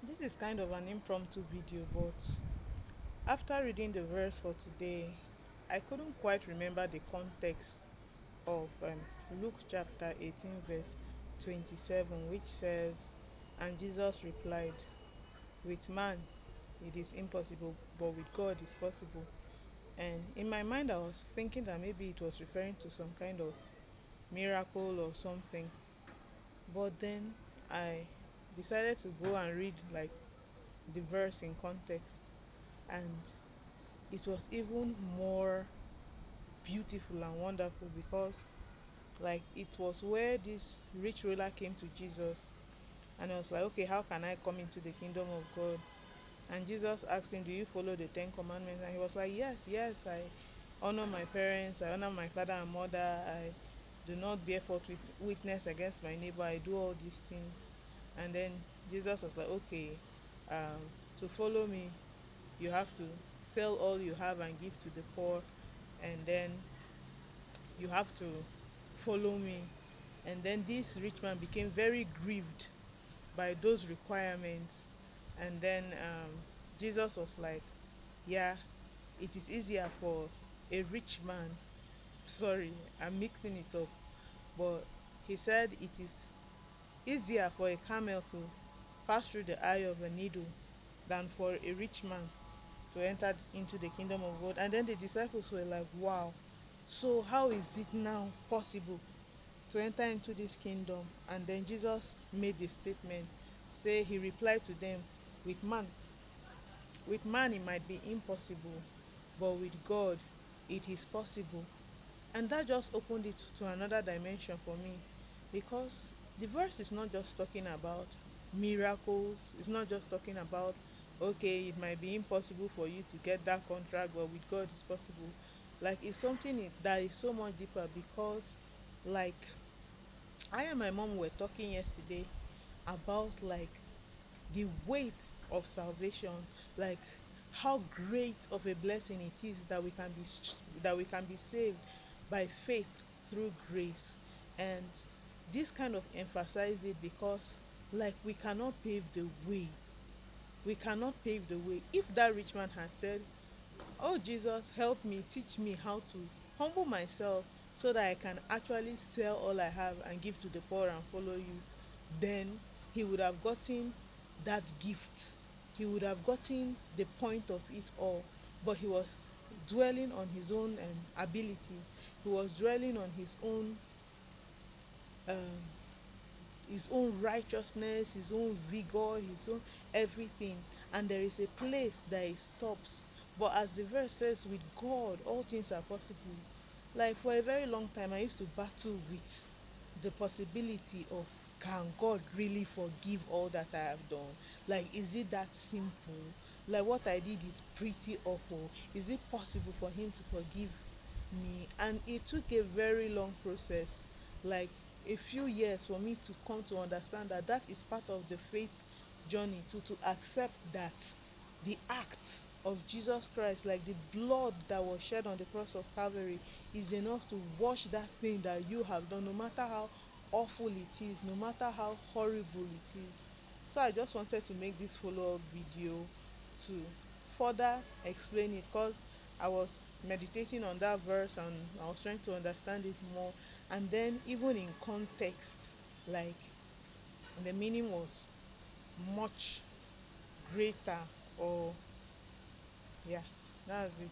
This is kind of an impromptu video, but after reading the verse for today, I couldn't quite remember the context of Luke chapter 18, verse 27, which says, "And Jesus replied, with man it is impossible, but with God is possible." And in my mind, I was thinking that maybe it was referring to some kind of miracle or something. But then I decided to go and read like the verse in context, and it was even more beautiful and wonderful because like it was where this rich ruler came to Jesus, and I was like, okay, how can I come into the kingdom of God? And Jesus asked him, do you follow the 10 commandments? And he was like, yes, yes, I honor my parents, I honor my father and mother, I do not bear false witness against my neighbor, I do all these things. And then Jesus was like, okay, um, to follow me, you have to sell all you have and give to the poor, and then you have to follow me. And then this rich man became very grieved by those requirements. And then Jesus was like, yeah, it is easier for a rich man, sorry, I'm mixing it up, but he said it is easier for a camel to pass through the eye of a needle than for a rich man to enter into the kingdom of God. And then the disciples were like, wow, so how is it now possible to enter into this kingdom? And then Jesus made the statement, say he replied to them, with man it might be impossible, but with God it is possible. And that just opened it to another dimension for me, because the verse is not just talking about miracles, it's not just talking about, okay, it might be impossible for you to get that contract, but with God it's possible. Like it's something that is so much deeper, because like I and my mom were talking yesterday about like the weight of salvation, like how great of a blessing it is that we can be saved by faith through grace. And this kind of emphasize it because like we cannot pave the way. If that rich man had said, oh Jesus, help me, teach me how to humble myself so that I can actually sell all I have and give to the poor and follow you, then he would have gotten that gift. He would have gotten the point of it all. But he was dwelling on his own abilities. He was dwelling on um, his own righteousness, his own vigor, his own everything. And there is a place that it stops. But as the verse says, with God, all things are possible. Like for a very long time, I used to battle with the possibility of, can God really forgive all that I have done? Like, is it that simple? Like, what I did is pretty awful. Is it possible for Him to forgive me? And it took a very long process, like a few years, for me to come to understand that that is part of the faith journey, to accept that the act of Jesus Christ, like the blood that was shed on the cross of Calvary, is enough to wash that thing that you have done, no matter how awful it is, no matter how horrible it is. So I just wanted to make this follow-up video to further explain it, because I was meditating on that verse and I was trying to understand it more. And then even in context, like the meaning was much greater. Or yeah, that's it.